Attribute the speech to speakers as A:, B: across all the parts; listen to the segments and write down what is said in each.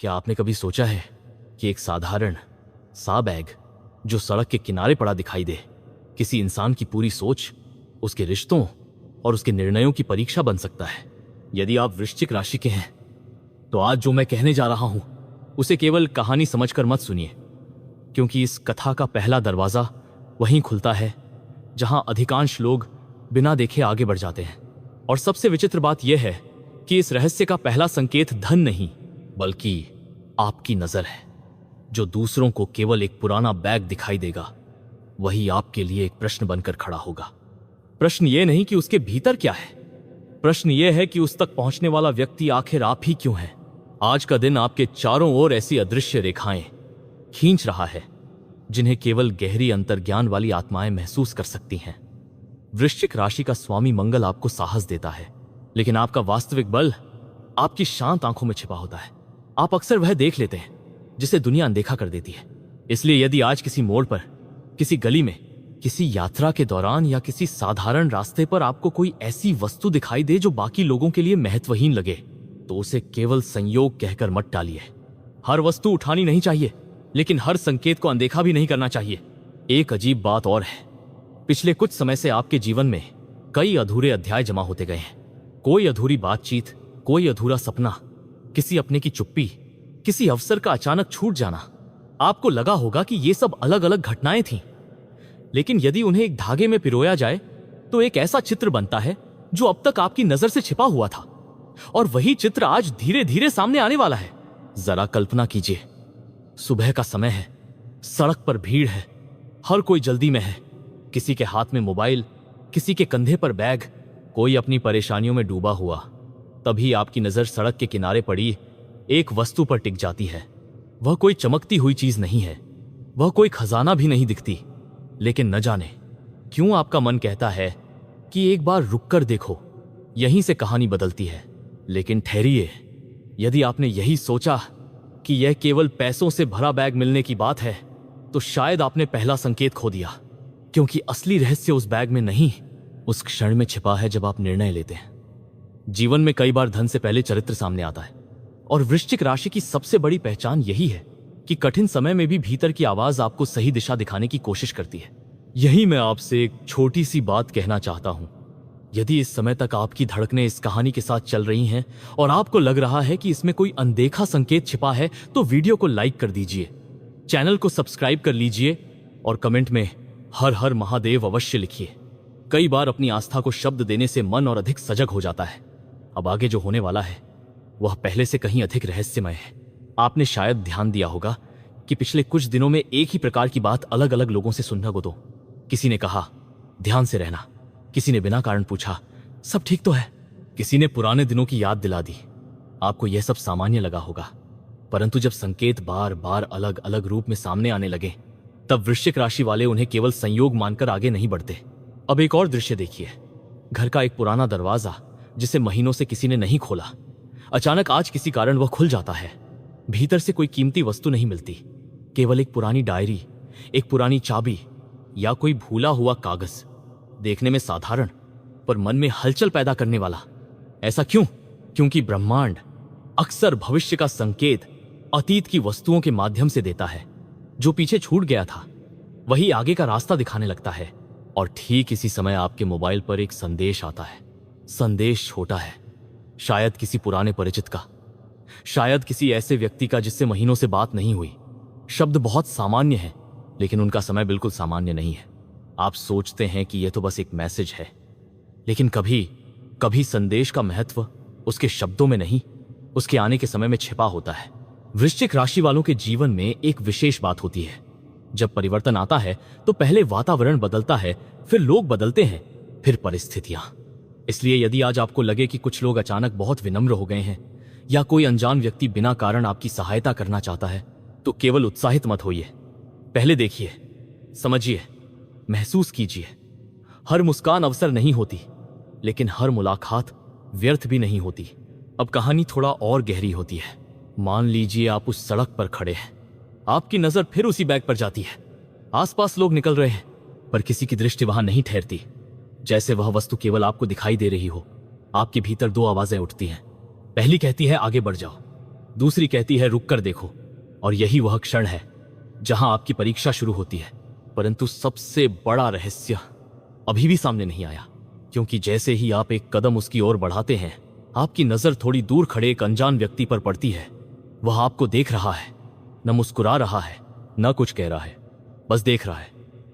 A: क्या आपने कभी सोचा है कि एक साधारण सा बैग जो सड़क के किनारे पड़ा दिखाई दे, किसी इंसान की पूरी सोच, उसके रिश्तों और उसके निर्णयों की परीक्षा बन सकता है? यदि आप वृश्चिक राशि के हैं तो आज जो मैं कहने जा रहा हूं उसे केवल कहानी समझकर मत सुनिए, क्योंकि इस कथा का पहला दरवाजा वहीं खुलता है जहां अधिकांश लोग बिना देखे आगे बढ़ जाते हैं। और सबसे विचित्र बात यह है कि इस रहस्य का पहला संकेत धन नहीं बल्कि आपकी नजर है। जो दूसरों को केवल एक पुराना बैग दिखाई देगा, वही आपके लिए एक प्रश्न बनकर खड़ा होगा। प्रश्न यह नहीं कि उसके भीतर क्या है, प्रश्न यह है कि उस तक पहुंचने वाला व्यक्ति आखिर आप ही क्यों है। आज का दिन आपके चारों ओर ऐसी अदृश्य रेखाएं खींच रहा है जिन्हें केवल गहरी अंतर्ज्ञान वाली आत्माएं महसूस कर सकती हैं। वृश्चिक राशि का स्वामी मंगल आपको साहस देता है, लेकिन आपका वास्तविक बल आपकी शांत आंखों में छिपा होता है। आप अक्सर वह देख लेते हैं जिसे दुनिया अनदेखा कर देती है। इसलिए यदि आज किसी मोड़ पर, किसी गली में, किसी यात्रा के दौरान या किसी साधारण रास्ते पर आपको कोई ऐसी वस्तु दिखाई दे जो बाकी लोगों के लिए महत्वहीन लगे, तो उसे केवल संयोग कहकर मत टालिए। हर वस्तु उठानी नहीं चाहिए, लेकिन हर संकेत को अनदेखा भी नहीं करना चाहिए। एक अजीब बात और है, पिछले कुछ समय से आपके जीवन में कई अधूरे अध्याय जमा होते गए हैं। कोई अधूरी बातचीत, कोई अधूरा सपना, किसी अपने की चुप्पी, किसी अवसर का अचानक छूट जाना। आपको लगा होगा कि ये सब अलग अलग घटनाएं थीं, लेकिन यदि उन्हें एक धागे में पिरोया जाए तो एक ऐसा चित्र बनता है जो अब तक आपकी नजर से छिपा हुआ था, और वही चित्र आज धीरे धीरे सामने आने वाला है। जरा कल्पना कीजिए, सुबह का समय है, सड़क पर भीड़ है, हर कोई जल्दी में है। किसी के हाथ में मोबाइल, किसी के कंधे पर बैग, कोई अपनी परेशानियों में डूबा हुआ। तभी आपकी नजर सड़क के किनारे पड़ी एक वस्तु पर टिक जाती है। वह कोई चमकती हुई चीज नहीं है, वह कोई खजाना भी नहीं दिखती, लेकिन न जाने क्यों आपका मन कहता है कि एक बार रुककर देखो, यहीं से कहानी बदलती है। लेकिन ठहरिए, यदि आपने यही सोचा कि यह केवल पैसों से भरा बैग मिलने की बात है, तो शायद आपने पहला संकेत खो दिया, क्योंकि असली रहस्य उस बैग में नहीं, उस क्षण में छिपा है जब आप निर्णय लेते हैं। जीवन में कई बार धन से पहले चरित्र सामने आता है, और वृश्चिक राशि की सबसे बड़ी पहचान यही है कि कठिन समय में भी भीतर की आवाज आपको सही दिशा दिखाने की कोशिश करती है। यही मैं आपसे एक छोटी सी बात कहना चाहता हूं। यदि इस समय तक आपकी धड़कनें इस कहानी के साथ चल रही हैं और आपको लग रहा है कि इसमें कोई अनदेखा संकेत छिपा है, तो वीडियो को लाइक कर दीजिए, चैनल को सब्सक्राइब कर लीजिए और कमेंट में हर हर महादेव अवश्य लिखिए। कई बार अपनी आस्था को शब्द देने से मन और अधिक सजग हो जाता है। अब आगे जो होने वाला है वह पहले से कहीं अधिक रहस्यमय है। आपने शायद ध्यान दिया होगा कि पिछले कुछ दिनों में एक ही प्रकार की बात अलग अलग लोगों से सुनने को दो। किसी ने कहा ध्यान से रहना, किसी ने बिना कारण पूछा सब ठीक तो है, किसी ने पुराने दिनों की याद दिला दी। आपको यह सब सामान्य लगा होगा, परंतु जब संकेत बार बार अलग अलग रूप में सामने आने लगे, तब वृश्चिक राशि वाले उन्हें केवल संयोग मानकर आगे नहीं बढ़ते। अब एक और दृश्य देखिए। घर का एक पुराना दरवाजा जिसे महीनों से किसी ने नहीं खोला, अचानक आज किसी कारण वह खुल जाता है। भीतर से कोई कीमती वस्तु नहीं मिलती, केवल एक पुरानी डायरी, एक पुरानी चाबी या कोई भूला हुआ कागज। देखने में साधारण, पर मन में हलचल पैदा करने वाला। ऐसा क्यों? क्योंकि ब्रह्मांड अक्सर भविष्य का संकेत अतीत की वस्तुओं के माध्यम से देता है। जो पीछे छूट गया था वही आगे का रास्ता दिखाने लगता है। और ठीक इसी समय आपके मोबाइल पर एक संदेश आता है। संदेश छोटा है, शायद किसी पुराने परिचित का, शायद किसी ऐसे व्यक्ति का जिससे महीनों से बात नहीं हुई। शब्द बहुत सामान्य है, लेकिन उनका समय बिल्कुल सामान्य नहीं है। आप सोचते हैं कि यह तो बस एक मैसेज है, लेकिन कभी कभी संदेश का महत्व उसके शब्दों में नहीं, उसके आने के समय में छिपा होता है। वृश्चिक राशि वालों के जीवन में एक विशेष बात होती है। जब परिवर्तन आता है तो पहले वातावरण बदलता है, फिर लोग बदलते हैं, फिर परिस्थितियां। इसलिए यदि आज आपको लगे कि कुछ लोग अचानक बहुत विनम्र हो गए हैं या कोई अनजान व्यक्ति बिना कारण आपकी सहायता करना चाहता है, तो केवल उत्साहित मत होइए। पहले देखिए, समझिए, महसूस कीजिए। हर मुस्कान अवसर नहीं होती, लेकिन हर मुलाकात व्यर्थ भी नहीं होती। अब कहानी थोड़ा और गहरी होती है। मान लीजिए आप उस सड़क पर खड़े हैं, आपकी नजर फिर उसी बैग पर जाती है। आसपास लोग निकल रहे हैं, पर किसी की दृष्टि वहां नहीं ठहरती। जैसे वह वस्तु केवल आपको दिखाई दे रही हो। आपके भीतर दो आवाजें उठती हैं। पहली कहती है आगे बढ़ जाओ, दूसरी कहती है रुक कर देखो, और यही वह क्षण है जहां आपकी परीक्षा शुरू होती है। परंतु सबसे बड़ा रहस्य अभी भी सामने नहीं आया, क्योंकि जैसे ही आप एक कदम उसकी ओर बढ़ाते हैं, आपकी नजर थोड़ी दूर खड़े एक अनजान व्यक्ति पर पड़ती है। वह आपको देख रहा है, न मुस्कुरा रहा है, न कुछ कह रहा है, बस देख रहा है।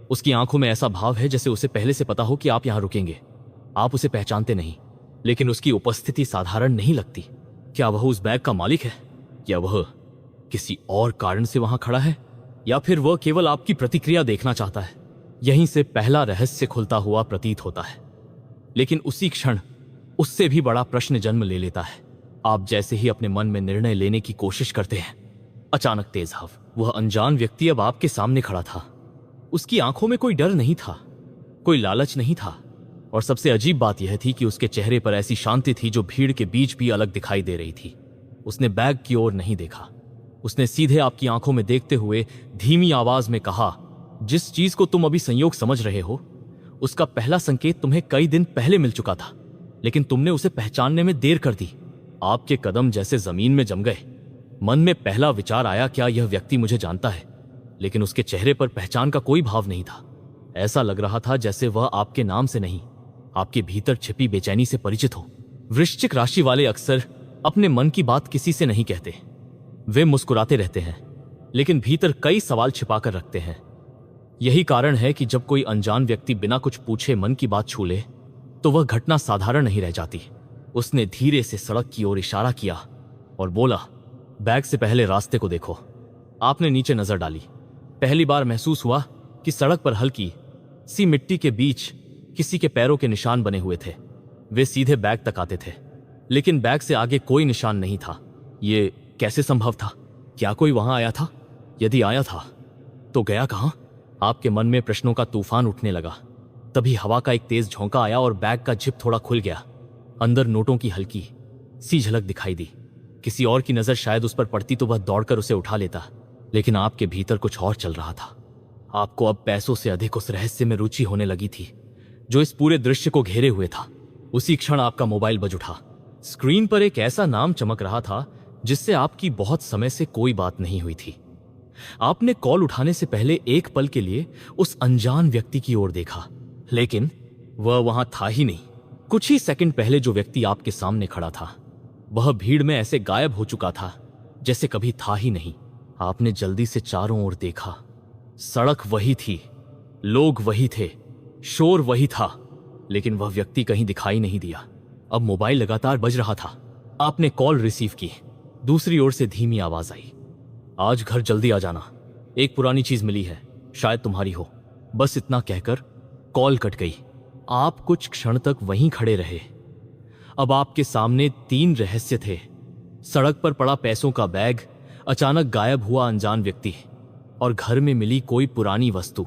A: उसकी आंखों में ऐसा भाव है जैसे उसे पहले से पता हो कि आप यहां रुकेंगे। आप उसे पहचानते नहीं, लेकिन उसकी उपस्थिति साधारण नहीं लगती। क्या वह उस बैग का मालिक है, या वह किसी और कारण से वहां खड़ा है, या फिर वह केवल आपकी प्रतिक्रिया देखना चाहता है? यहीं से पहला रहस्य खुलता हुआ प्रतीत होता है। लेकिन उसी क्षण उससे भी बड़ा प्रश्न जन्म ले लेता है। आप जैसे ही अपने मन में निर्णय लेने की कोशिश करते हैं, अचानक तेज हवा। वह अनजान व्यक्ति अब आपके सामने खड़ा था। उसकी आंखों में कोई डर नहीं था, कोई लालच नहीं था, और सबसे अजीब बात यह थी कि उसके चेहरे पर ऐसी शांति थी जो भीड़ के बीच भी अलग दिखाई दे रही थी। उसने बैग की ओर नहीं देखा। उसने सीधे आपकी आंखों में देखते हुए धीमी आवाज में कहा, जिस चीज को तुम अभी संयोग समझ रहे हो, उसका पहला संकेत तुम्हें कई दिन पहले मिल चुका था, लेकिन तुमने उसे पहचानने में देर कर दी। आपके कदम जैसे जमीन में जम गए। मन में पहला विचार आया, क्या यह व्यक्ति मुझे जानता है? लेकिन उसके चेहरे पर पहचान का कोई भाव नहीं था। ऐसा लग रहा था जैसे वह आपके नाम से नहीं, आपके भीतर छिपी बेचैनी से परिचित हो। वृश्चिक राशि वाले अक्सर अपने मन की बात किसी से नहीं कहते। वे मुस्कुराते रहते हैं, लेकिन भीतर कई सवाल छिपा कर रखते हैं। यही कारण है कि जब कोई अनजान व्यक्ति बिना कुछ पूछे मन की बात छू ले, तो वह घटना साधारण नहीं रह जाती। उसने धीरे से सड़क की ओर इशारा किया और बोला, बैग से पहले रास्ते को देखो। आपने नीचे नजर डाली। पहली बार महसूस हुआ कि सड़क पर हल्की सी मिट्टी के बीच किसी के पैरों के निशान बने हुए थे। वे सीधे बैग तक आते थे, लेकिन बैग से आगे कोई निशान नहीं था। ये कैसे संभव था? क्या कोई वहां आया था? यदि आया था तो गया कहां? आपके मन में प्रश्नों का तूफान उठने लगा। तभी हवा का एक तेज झोंका आया और बैग का जिप थोड़ा खुल गया। अंदर नोटों की हल्की सी झलक दिखाई दी। किसी और की नजर शायद उस पर पड़ती तो वह दौड़कर उसे उठा लेता, लेकिन आपके भीतर कुछ और चल रहा था। आपको अब पैसों से अधिक उस रहस्य में रुचि होने लगी थी जो इस पूरे दृश्य को घेरे हुए था। उसी क्षण आपका मोबाइल बज उठा। स्क्रीन पर एक ऐसा नाम चमक रहा था जिससे आपकी बहुत समय से कोई बात नहीं हुई थी। आपने कॉल उठाने से पहले एक पल के लिए उस अनजान व्यक्ति की ओर देखा, लेकिन वह वहां था ही नहीं। कुछ ही सेकंड पहले जो व्यक्ति आपके सामने खड़ा था, वह भीड़ में ऐसे गायब हो चुका था जैसे कभी था ही नहीं। आपने जल्दी से चारों ओर देखा। सड़क वही थी, लोग वही थे, शोर वही था, लेकिन वह व्यक्ति कहीं दिखाई नहीं दिया। अब मोबाइल लगातार बज रहा था। आपने कॉल रिसीव की। दूसरी ओर से धीमी आवाज आई, आज घर जल्दी आ जाना, एक पुरानी चीज मिली है, शायद तुम्हारी हो। बस इतना कहकर कॉल कट गई। आप कुछ क्षण तक वहीं खड़े रहे। अब आपके सामने 3 रहस्य थे। सड़क पर पड़ा पैसों का बैग, अचानक गायब हुआ अनजान व्यक्ति, और घर में मिली कोई पुरानी वस्तु।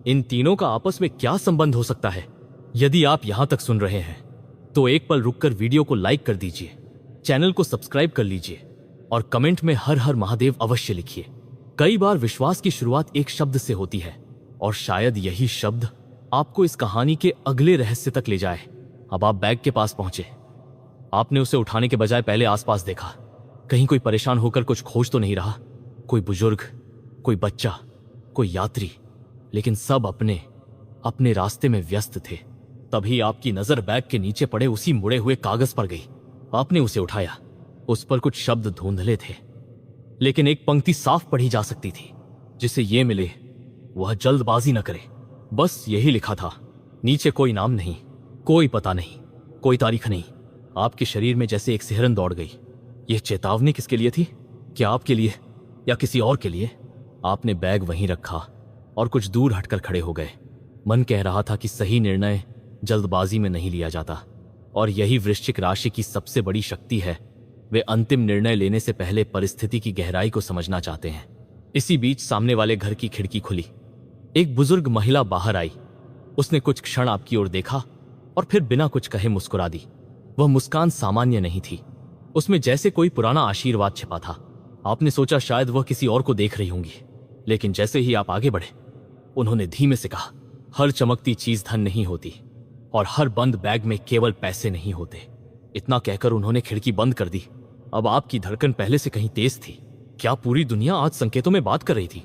A: इन तीनों का आपस में क्या संबंध हो सकता है? यदि आप यहां तक सुन रहे हैं तो एक पल रुककर वीडियो को लाइक कर दीजिए, चैनल को सब्सक्राइब कर लीजिए और कमेंट में हर हर महादेव अवश्य लिखिए। कई बार विश्वास की शुरुआत एक शब्द से होती है, और शायद यही शब्द आपको इस कहानी के अगले रहस्य तक ले जाए। अब आप बैग के पास पहुंचे। आपने उसे उठाने के बजाय पहले आसपास देखा। कहीं कोई परेशान होकर कुछ खोज तो नहीं रहा? कोई बुजुर्ग, कोई बच्चा, कोई यात्री, लेकिन सब अपने अपने रास्ते में व्यस्त थे। तभी आपकी नजर बैग के नीचे पड़े उसी मुड़े हुए कागज पर गई। आपने उसे उठाया। उस पर कुछ शब्द धुंधले थे, लेकिन एक पंक्ति साफ पढ़ी जा सकती थी, जिसे ये मिले, वह जल्दबाजी न करे। बस यही लिखा था। नीचे कोई नाम नहीं, कोई पता नहीं, कोई तारीख नहीं। आपके शरीर में जैसे एक सिहरन दौड़ गई। यह चेतावनी किसके लिए थी? क्या आपके लिए या किसी और के लिए? आपने बैग वहीं रखा और कुछ दूर हटकर खड़े हो गए। मन कह रहा था कि सही निर्णय जल्दबाजी में नहीं लिया जाता, और यही वृश्चिक राशि की सबसे बड़ी शक्ति है। वे अंतिम निर्णय लेने से पहले परिस्थिति की गहराई को समझना चाहते हैं। इसी बीच सामने वाले घर की खिड़की खुली। एक बुजुर्ग महिला बाहर आई। उसने कुछ क्षण आपकी ओर देखा और फिर बिना कुछ कहे मुस्कुरा दी। वह मुस्कान सामान्य नहीं थी, उसमें जैसे कोई पुराना आशीर्वाद छिपा था। आपने सोचा शायद वह किसी और को देख रही होंगी, लेकिन जैसे ही आप आगे बढ़े, उन्होंने धीमे से कहा, हर चमकती चीज धन नहीं होती, और हर बंद बैग में केवल पैसे नहीं होते। इतना कहकर उन्होंने खिड़की बंद कर दी अब आपकी धड़कन पहले से कहीं तेज थी। क्या पूरी दुनिया आज संकेतों में बात कर रही थी,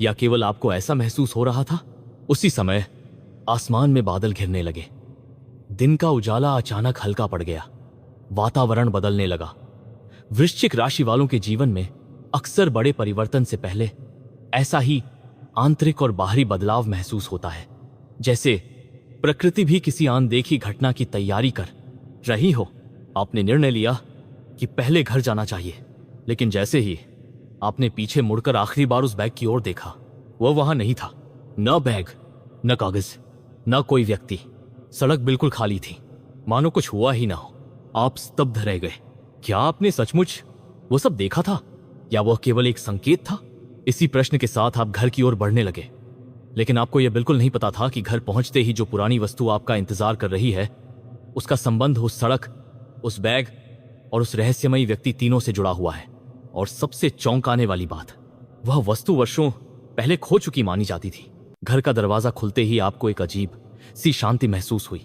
A: या केवल आपको ऐसा महसूस हो रहा था? उसी समय आसमान में बादल घिरने लगे। दिन का उजाला अचानक हल्का पड़ गया। वातावरण बदलने लगा। वृश्चिक राशि वालों के जीवन में अक्सर बड़े परिवर्तन से पहले ऐसा ही आंतरिक और बाहरी बदलाव महसूस होता है, जैसे प्रकृति भी किसी अनदेखी घटना की तैयारी कर रही हो। आपने निर्णय लिया कि पहले घर जाना चाहिए, लेकिन जैसे ही आपने पीछे मुड़कर आखिरी बार उस बैग की ओर देखा, वह वहां नहीं था। न बैग, न कागज, न कोई व्यक्ति। सड़क बिल्कुल खाली थी, मानो कुछ हुआ ही ना हो। आप स्तब्ध रह गए। क्या आपने सचमुच वो सब देखा था, या वह केवल एक संकेत था? इसी प्रश्न के साथ आप घर की ओर बढ़ने लगे, लेकिन आपको यह बिल्कुल नहीं पता था कि घर पहुंचते ही जो पुरानी वस्तु आपका इंतजार कर रही है, उसका संबंध उस सड़क, उस बैग और उस रहस्यमयी व्यक्ति तीनों से जुड़ा हुआ है। और सबसे चौंकाने वाली बात, वह वस्तु वर्षों पहले खो चुकी मानी जाती थी। घर का दरवाजा खुलते ही आपको एक अजीब सी शांति महसूस हुई।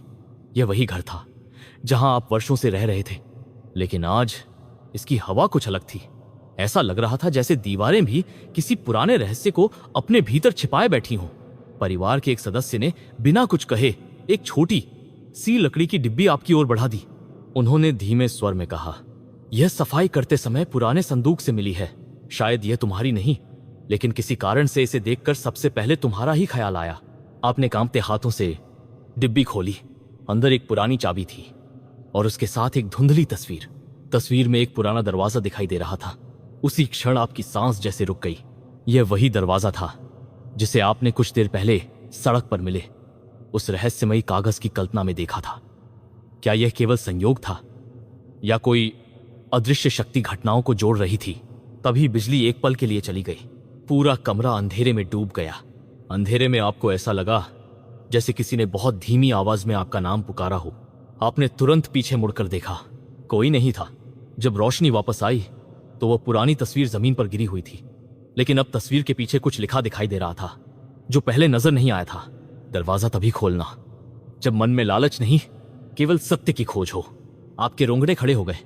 A: यह वही घर था जहां आप वर्षों से रह रहे थे, लेकिन आज इसकी हवा कुछ अलग थी। ऐसा लग रहा था जैसे दीवारें भी किसी पुराने रहस्य को अपने भीतर छिपाए बैठी हों। परिवार के एक सदस्य ने बिना कुछ कहे एक छोटी सी लकड़ी की डिब्बी आपकी ओर बढ़ा दी। उन्होंने धीमे स्वर में कहा, यह सफाई करते समय पुराने संदूक से मिली है। शायद यह तुम्हारी नहीं, लेकिन किसी कारण से इसे देखकर सबसे पहले तुम्हारा ही ख्याल आया। आपने कांपते हाथों से डिब्बी खोली। अंदर एक पुरानी चाबी थी और उसके साथ एक धुंधली तस्वीर। तस्वीर में एक पुराना दरवाजा दिखाई दे रहा था। उसी क्षण आपकी सांस जैसे रुक गई। यह वही दरवाजा था जिसे आपने कुछ देर पहले सड़क पर मिले उस रहस्यमयी कागज की कल्पना में देखा था। क्या यह केवल संयोग था, या कोई अदृश्य शक्ति घटनाओं को जोड़ रही थी? तभी बिजली एक पल के लिए चली गई। पूरा कमरा अंधेरे में डूब गया। अंधेरे में आपको ऐसा लगा जैसे किसी ने बहुत धीमी आवाज में आपका नाम पुकारा हो। आपने तुरंत पीछे मुड़कर देखा, कोई नहीं था। जब रोशनी वापस आई तो वह पुरानी तस्वीर जमीन पर गिरी हुई थी, लेकिन अब तस्वीर के पीछे कुछ लिखा दिखाई दे रहा था जो पहले नजर नहीं आया था। दरवाजा तभी खोलना जब मन में लालच नहीं, केवल सत्य की खोज हो। आपके रोंगटे खड़े हो गए।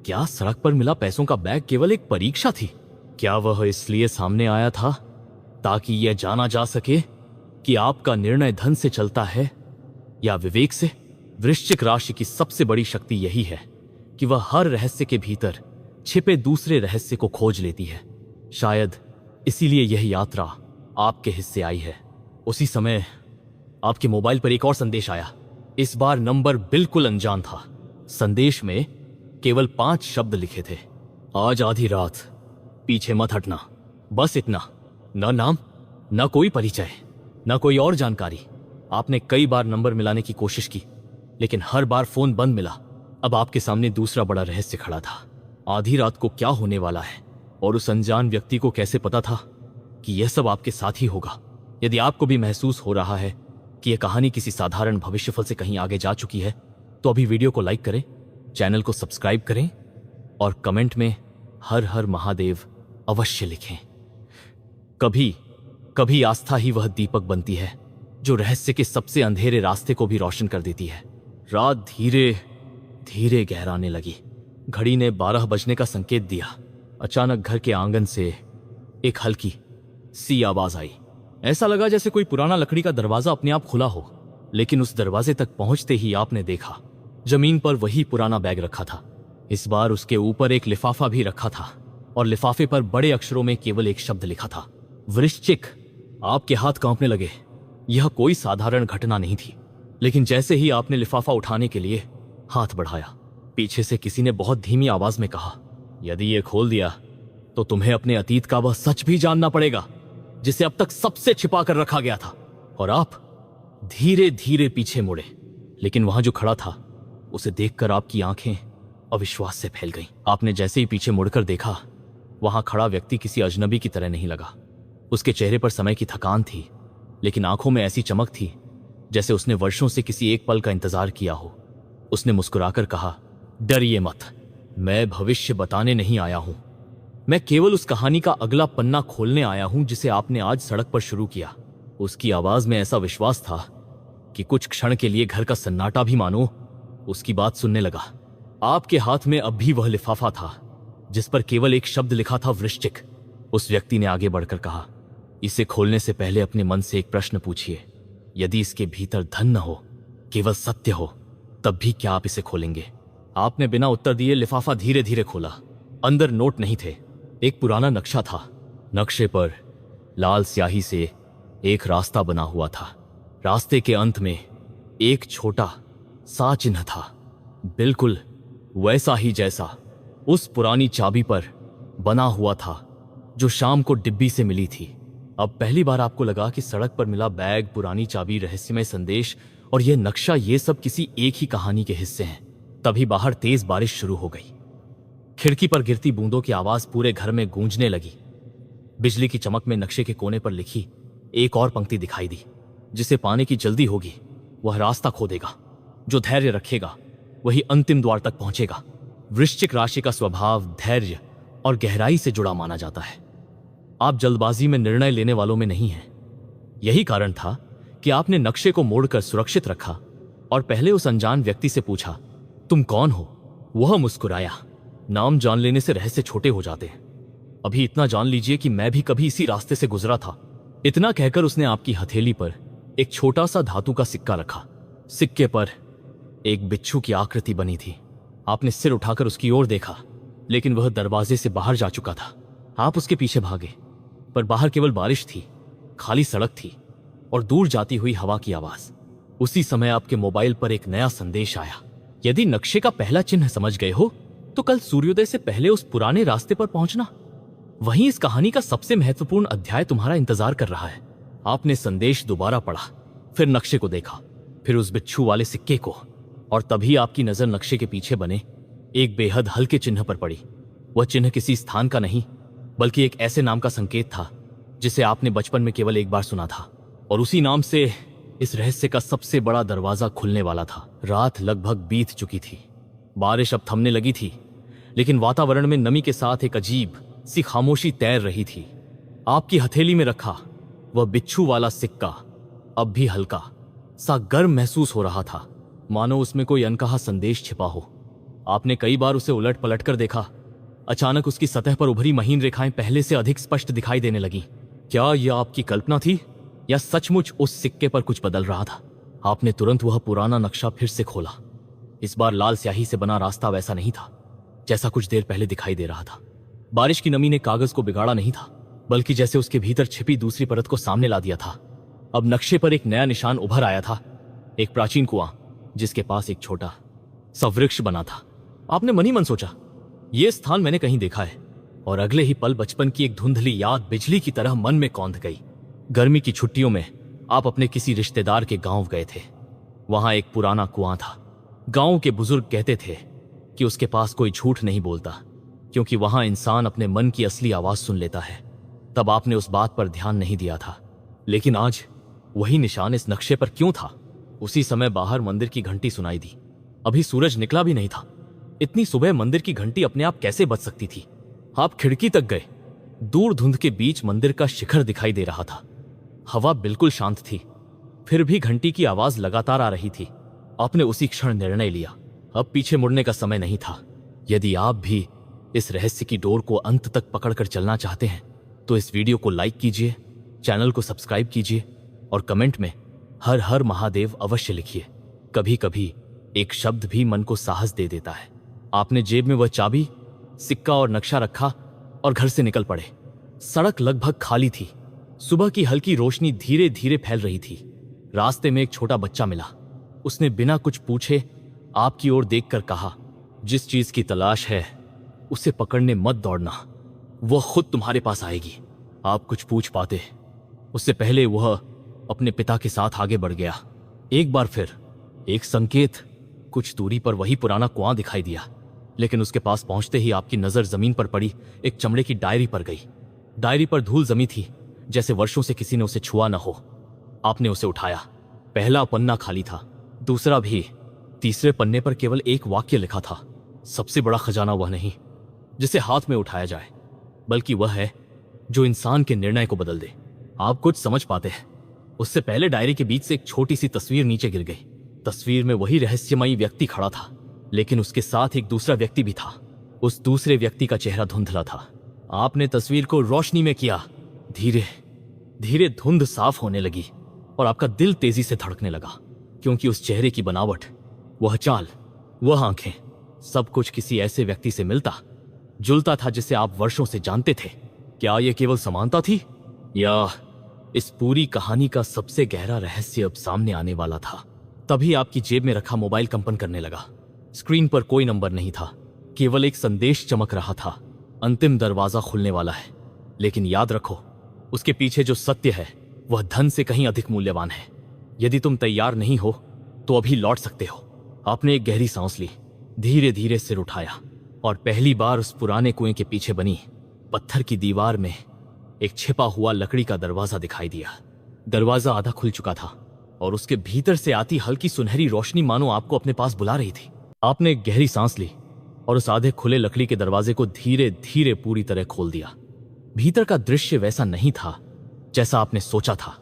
A: क्या सड़क पर मिला पैसों का बैग केवल एक परीक्षा थी? क्या वह इसलिए सामने आया था ताकि यह जाना जा सके कि आपका निर्णय धन से चलता है या विवेक से? वृश्चिक राशि की सबसे बड़ी शक्ति यही है कि वह हर रहस्य के भीतर छिपे दूसरे रहस्य को खोज लेती है। शायद इसीलिए यह यात्रा आपके हिस्से आई है। उसी समय आपके मोबाइल पर एक और संदेश आया। इस बार नंबर बिल्कुल अनजान था। संदेश में केवल 5 शब्द लिखे थे। आज आधी रात, पीछे मत हटना। बस इतना। न नाम, न कोई परिचय, न कोई और जानकारी। आपने कई बार नंबर मिलाने की कोशिश की, लेकिन हर बार फोन बंद मिला। अब आपके सामने दूसरा बड़ा रहस्य खड़ा था। आधी रात को क्या होने वाला है, और उस अनजान व्यक्ति को कैसे पता था कि यह सब आपके साथ ही होगा? यदि आपको भी महसूस हो रहा है कि यह कहानी किसी साधारण भविष्यफल से कहीं आगे जा चुकी है, तो अभी वीडियो को लाइक करें, चैनल को सब्सक्राइब करें और कमेंट में हर हर महादेव अवश्य लिखें। कभी कभी आस्था ही वह दीपक बनती है जो रहस्य के सबसे अंधेरे रास्ते को भी रोशन कर देती है। रात धीरे धीरे गहराने लगी। घड़ी ने 12 बजने का संकेत दिया। अचानक घर के आंगन से एक हल्की सी आवाज आई। ऐसा लगा जैसे कोई पुराना लकड़ी का दरवाजा अपने आप खुला हो, लेकिन उस दरवाजे तक पहुंचते ही आपने देखा जमीन पर वही पुराना बैग रखा था। इस बार उसके ऊपर एक लिफाफा भी रखा था और लिफाफे पर बड़े अक्षरों में केवल एक शब्द लिखा था, वृश्चिक। आपके हाथ कांपने लगे। यह कोई साधारण घटना नहीं थी, लेकिन जैसे ही आपने लिफाफा उठाने के लिए हाथ बढ़ाया, पीछे से किसी ने बहुत धीमी आवाज में कहा, यदि ये खोल दिया तो तुम्हें अपने अतीत का वह सच भी जानना पड़ेगा जिसे अब तक सबसे छिपा कर रखा गया था। और आप धीरे धीरे पीछे मुड़े, लेकिन वहां जो खड़ा था उसे देखकर आपकी आंखें अविश्वास से फैल गईं। आपने जैसे ही पीछे मुड़कर देखा, वहां खड़ा व्यक्ति किसी अजनबी की तरह नहीं लगा। उसके चेहरे पर समय की थकान थी, लेकिन आंखों में ऐसी चमक थी जैसे उसने वर्षों से किसी एक पल का इंतजार किया हो। उसने मुस्कुराकर कहा, डरिए मत, मैं भविष्य बताने नहीं आया हूं। मैं केवल उस कहानी का अगला पन्ना खोलने आया हूं जिसे आपने आज सड़क पर शुरू किया। उसकी आवाज में ऐसा विश्वास था कि कुछ क्षण के लिए घर का सन्नाटा भी मानो उसकी बात सुनने लगा। आपके हाथ में अब भी वह लिफाफा था जिस पर केवल एक शब्द लिखा था, वृश्चिक। उस व्यक्ति ने आगे बढ़कर कहा, इसे खोलने से पहले अपने मन से एक प्रश्न पूछिए, यदि इसके भीतर धन न हो, केवल सत्य हो, तब भी क्या आप इसे खोलेंगे? आपने बिना उत्तर दिए लिफाफा धीरे धीरे खोला। अंदर नोट नहीं थे, एक पुराना नक्शा था। नक्शे पर लाल स्याही से एक रास्ता बना हुआ था। रास्ते के अंत में एक छोटा सा चिन्ह था, बिल्कुल वैसा ही जैसा उस पुरानी चाबी पर बना हुआ था जो शाम को डिब्बी से मिली थी। अब पहली बार आपको लगा कि सड़क पर मिला बैग, पुरानी चाबी, रहस्यमय संदेश और यह नक्शा, ये सब किसी एक ही कहानी के हिस्से हैं। तभी बाहर तेज बारिश शुरू हो गई। खिड़की पर गिरती बूंदों की आवाज पूरे घर में गूंजने लगी। बिजली की चमक में नक्शे के कोने पर लिखी एक और पंक्ति दिखाई दी, जिसे पाने की जल्दी होगी वह रास्ता खो देगा, जो धैर्य रखेगा वही अंतिम द्वार तक पहुंचेगा। वृश्चिक राशि का स्वभाव धैर्य और गहराई से जुड़ा माना जाता है। आप जल्दबाजी में निर्णय लेने वालों में नहीं हैं। यही कारण था कि आपने नक्शे को मोड़कर सुरक्षित रखा और पहले उस अनजान व्यक्ति से पूछा, तुम कौन हो? वह मुस्कुराया। नाम जान लेने से रहस्य छोटे हो जाते हैं। अभी इतना जान लीजिए कि मैं भी कभी इसी रास्ते से गुजरा था। इतना कहकर उसने आपकी हथेली पर एक छोटा सा धातु का सिक्का रखा। सिक्के पर एक बिच्छू की आकृति बनी थी। आपने सिर उठाकर उसकी ओर देखा, लेकिन वह दरवाजे से बाहर जा चुका था। आप उसके पीछे भागे, पर बाहर केवल बारिश थी, खाली सड़क थी और दूर जाती हुई हवा की आवाज। उसी समय आपके मोबाइल पर एक नया संदेश आया। यदि नक्शे का पहला चिन्ह समझ गए हो तो कल सूर्योदय से पहले उस पुराने रास्ते पर पहुंचना। वहीं इस कहानी का सबसे महत्वपूर्ण अध्याय तुम्हारा इंतजार कर रहा है। आपने संदेश दोबारा पढ़ा, फिर नक्शे को देखा, फिर उस बिच्छू वाले सिक्के को, और तभी आपकी नजर नक्शे के पीछे बने एक बेहद हल्के चिन्ह पर पड़ी। वह चिन्ह किसी स्थान का नहीं, बल्कि एक ऐसे नाम का संकेत था जिसे आपने बचपन में केवल एक बार सुना था, और उसी नाम से इस रहस्य का सबसे बड़ा दरवाजा खुलने वाला था। रात लगभग बीत चुकी थी। बारिश अब थमने लगी थी, लेकिन वातावरण में नमी के साथ एक अजीब सी खामोशी तैर रही थी। आपकी हथेली में रखा वह बिच्छू वाला सिक्का अब भी हल्का सा गर्म महसूस हो रहा था, मानो उसमें कोई अनकहा संदेश छिपा हो। आपने कई बार उसे उलट पलट कर देखा। अचानक उसकी सतह पर उभरी महीन रेखाएं पहले से अधिक स्पष्ट दिखाई देने लगीं। क्या यह आपकी कल्पना थी या सचमुच उस सिक्के पर कुछ बदल रहा था? आपने तुरंत वह पुराना नक्शा फिर से खोला। इस बार लाल स्याही से बना रास्ता वैसा नहीं था जैसा कुछ देर पहले दिखाई दे रहा था। बारिश की नमी ने कागज को बिगाड़ा नहीं था, बल्कि जैसे उसके भीतर छिपी दूसरी परत को सामने ला दिया था। अब नक्शे पर एक नया निशान उभर आया था, एक प्राचीन कुआं जिसके पास एक छोटा सा वृक्ष बना था। आपने मन ही मन सोचा, यह स्थान मैंने कहीं देखा है, और अगले ही पल बचपन की एक धुंधली याद बिजली की तरह मन में कौंध गई। गर्मी की छुट्टियों में आप अपने किसी रिश्तेदार के गांव गए थे। वहां एक पुराना कुआं था। गांव के बुजुर्ग कहते थे कि उसके पास कोई झूठ नहीं बोलता, क्योंकि वहां इंसान अपने मन की असली आवाज सुन लेता है। तब आपने उस बात पर ध्यान नहीं दिया था, लेकिन आज वही निशान इस नक्शे पर क्यों था? उसी समय बाहर मंदिर की घंटी सुनाई दी। अभी सूरज निकला भी नहीं था। इतनी सुबह मंदिर की घंटी अपने आप कैसे बज सकती थी? आप खिड़की तक गए। दूर धुंध के बीच मंदिर का शिखर दिखाई दे रहा था। हवा बिल्कुल शांत थी, फिर भी घंटी की आवाज लगातार आ रही थी। आपने उसी क्षण निर्णय लिया, अब पीछे मुड़ने का समय नहीं था। यदि आप भी इस रहस्य की डोर को अंत तक पकड़कर चलना चाहते हैं तो इस वीडियो को लाइक कीजिए, चैनल को सब्सक्राइब कीजिए और कमेंट में हर हर महादेव अवश्य लिखिए। कभी कभी एक शब्द भी मन को साहस दे देता है। आपने जेब में वह चाबी, सिक्का और नक्शा रखा और घर से निकल पड़े। सड़क लगभग खाली थी। सुबह की हल्की रोशनी धीरे धीरे फैल रही थी। रास्ते में एक छोटा बच्चा मिला। उसने बिना कुछ पूछे आपकी ओर देखकर कहा, जिस चीज की तलाश है उसे पकड़ने मत दौड़ना, वह खुद तुम्हारे पास आएगी। आप कुछ पूछ पाते उससे पहले वह अपने पिता के साथ आगे बढ़ गया। एक बार फिर एक संकेत, कुछ दूरी पर वही पुराना कुआं दिखाई दिया, लेकिन उसके पास पहुंचते ही आपकी नजर जमीन पर पड़ी एक चमड़े की डायरी पर गई। डायरी पर धूल जमी थी, जैसे वर्षों से किसी ने उसे छुआ न हो। आपने उसे उठाया। पहला पन्ना खाली था, दूसरा भी। तीसरे पन्ने पर केवल एक वाक्य लिखा था, सबसे बड़ा खजाना वह नहीं जिसे हाथ में उठाया जाए, बल्कि वह है जो इंसान के निर्णय को बदल दे। आप कुछ समझ पाते हैं? उससे पहले डायरी के बीच से एक छोटी सी तस्वीर नीचे गिर गई। तस्वीर में वही रहस्यमयी व्यक्ति खड़ा था, लेकिन उसके साथ एक दूसरा व्यक्ति भी था। उस दूसरे व्यक्ति का चेहरा धुंधला था। आपने तस्वीर को रोशनी में किया। धीरे धीरे धुंध साफ होने लगी और आपका दिल तेजी से धड़कने लगा, क्योंकि उस चेहरे की बनावट, वह चाल, वह आंखें, सब कुछ किसी ऐसे व्यक्ति से मिलता जुलता था जिसे आप वर्षों से जानते थे। क्या यह केवल समानता थी, या इस पूरी कहानी का सबसे गहरा रहस्य अब सामने आने वाला था? तभी आपकी जेब में रखा मोबाइल कंपन करने लगा। स्क्रीन पर कोई नंबर नहीं था, केवल एक संदेश चमक रहा था, अंतिम दरवाजा खुलने वाला है। लेकिन याद रखो, उसके पीछे जो सत्य है वह धन से कहीं अधिक मूल्यवान है। यदि तुम तैयार नहीं हो तो अभी लौट सकते हो। आपने एक गहरी सांस ली, धीरे धीरे सिर उठाया और पहली बार उस पुराने कुएं के पीछे बनी पत्थर की दीवार में एक छिपा हुआ लकड़ी का दरवाजा दिखाई दिया। दरवाजा आधा खुल चुका था और उसके भीतर से आती हल्की सुनहरी रोशनी मानो आपको अपने पास बुला रही थी। आपने एक गहरी सांस ली और उस आधे खुले लकड़ी के दरवाजे को धीरे धीरे पूरी तरह खोल दिया। भीतर का दृश्य वैसा नहीं था जैसा आपने सोचा था।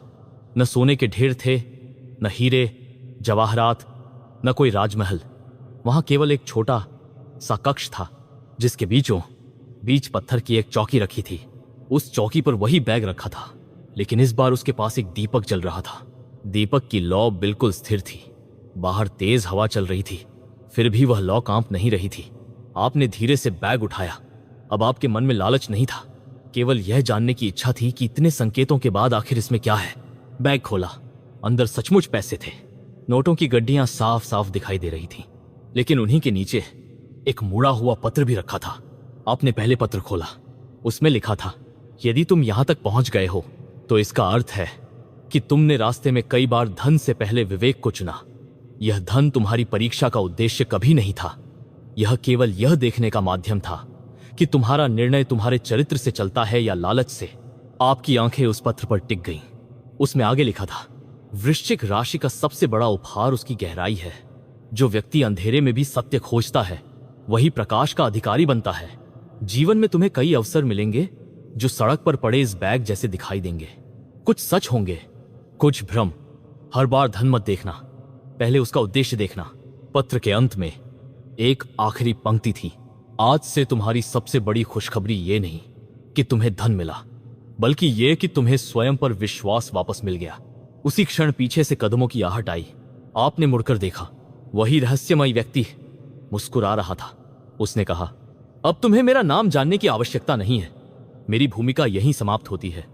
A: न सोने के ढेर थे, न हीरे जवाहरात, न कोई राजमहल। वहां केवल एक छोटा सा कक्ष था जिसके बीचों बीच पत्थर की एक चौकी रखी थी। उस चौकी पर वही बैग रखा था, लेकिन इस बार उसके पास एक दीपक जल रहा था। दीपक की लौ बिल्कुल स्थिर थी। बाहर तेज हवा चल रही थी, फिर भी वह लौ कांप नहीं रही थी। आपने धीरे से बैग उठाया। अब आपके मन में लालच नहीं था, केवल यह जानने की इच्छा थी कि इतने संकेतों के बाद आखिर इसमें क्या है। बैग खोला, अंदर सचमुच पैसे थे। नोटों की गड्डियां साफ साफ दिखाई दे रही थीं, लेकिन उन्हीं के नीचे एक मुड़ा हुआ पत्र भी रखा था। आपने पहले पत्र खोला, उसमें लिखा था, यदि तुम यहां तक पहुंच गए हो तो इसका अर्थ है कि तुमने रास्ते में कई बार धन से पहले विवेक को चुना। यह धन तुम्हारी परीक्षा का उद्देश्य कभी नहीं था। यह केवल यह देखने का माध्यम था कि तुम्हारा निर्णय तुम्हारे चरित्र से चलता है या लालच से। आपकी आंखें उस पत्र पर टिक गईं। उसमें आगे लिखा था, वृश्चिक राशि का सबसे बड़ा उपहार उसकी गहराई है। जो व्यक्ति अंधेरे में भी सत्य खोजता है वही प्रकाश का अधिकारी बनता है। जीवन में तुम्हें कई अवसर मिलेंगे जो सड़क पर पड़े इस बैग जैसे दिखाई देंगे। कुछ सच होंगे, कुछ भ्रम। हर बार धन मत देखना, पहले उसका उद्देश्य देखना। पत्र के अंत में एक आखिरी पंक्ति थी, आज से तुम्हारी सबसे बड़ी खुशखबरी ये नहीं कि तुम्हें धन मिला, बल्कि ये कि तुम्हें स्वयं पर विश्वास वापस मिल गया। उसी क्षण पीछे से कदमों की आहट आई। आपने मुड़कर देखा, वही रहस्यमय व्यक्ति मुस्कुरा रहा था। उसने कहा, अब तुम्हें मेरा नाम जानने की आवश्यकता नहीं है। मेरी भूमिका यहीं समाप्त होती है।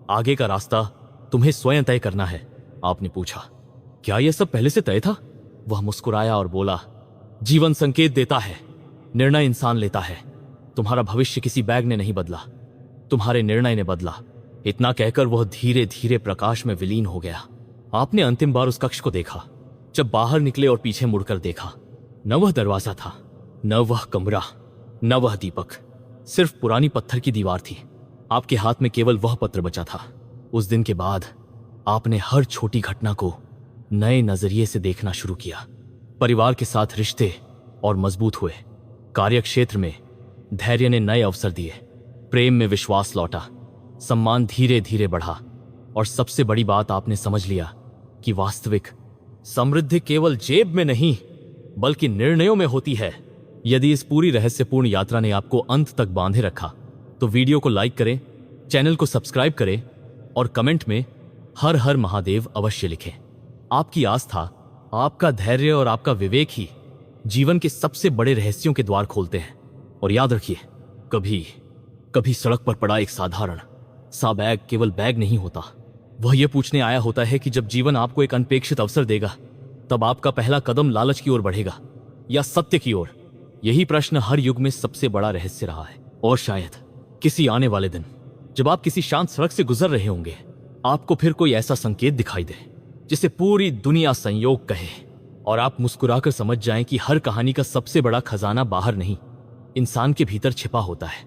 A: आगे का रास्ता तुम्हें स्वयं तय करना है। आपने पूछा, क्या यह सब पहले से तय था? वह मुस्कुराया और बोला, जीवन संकेत देता है, निर्णय इंसान लेता है। तुम्हारा भविष्य किसी बैग ने नहीं बदला, तुम्हारे निर्णय ने बदला। इतना कहकर वह धीरे धीरे प्रकाश में विलीन हो गया। आपने अंतिम बार उस कक्ष को देखा जब बाहर निकले और पीछे मुड़कर देखा। न वह दरवाजा था, न वह कमरा, न वह दीपक, सिर्फ पुरानी पत्थर की दीवार थी। आपके हाथ में केवल वह पत्र बचा था। उस दिन के बाद आपने हर छोटी घटना को नए नजरिए से देखना शुरू किया। परिवार के साथ रिश्ते और मजबूत हुए, कार्यक्षेत्र में धैर्य ने नए अवसर दिए, प्रेम में विश्वास लौटा, सम्मान धीरे धीरे बढ़ा, और सबसे बड़ी बात आपने समझ लिया कि वास्तविक समृद्धि केवल जेब में नहीं बल्कि निर्णयों में होती है। यदि इस पूरी रहस्यपूर्ण यात्रा ने आपको अंत तक बांधे रखा तो वीडियो को लाइक करें, चैनल को सब्सक्राइब करें और कमेंट में हर हर महादेव अवश्य लिखें। आपकी आस्था, आपका धैर्य और आपका विवेक ही जीवन के सबसे बड़े रहस्यों के द्वार खोलते हैं। और याद रखिए, कभी कभी सड़क पर पड़ा एक साधारण सा बैग केवल बैग नहीं होता। वह यह पूछने आया होता है कि जब जीवन आपको एक अनपेक्षित अवसर देगा तब आपका पहला कदम लालच की ओर बढ़ेगा या सत्य की ओर। यही प्रश्न हर युग में सबसे बड़ा रहस्य रहा है। और शायद किसी आने वाले दिन जब आप किसी शांत सड़क से गुजर रहे होंगे, आपको फिर कोई ऐसा संकेत दिखाई दे जिसे पूरी दुनिया संयोग कहे, और आप मुस्कुराकर समझ जाएं कि हर कहानी का सबसे बड़ा खजाना बाहर नहीं, इंसान के भीतर छिपा होता है।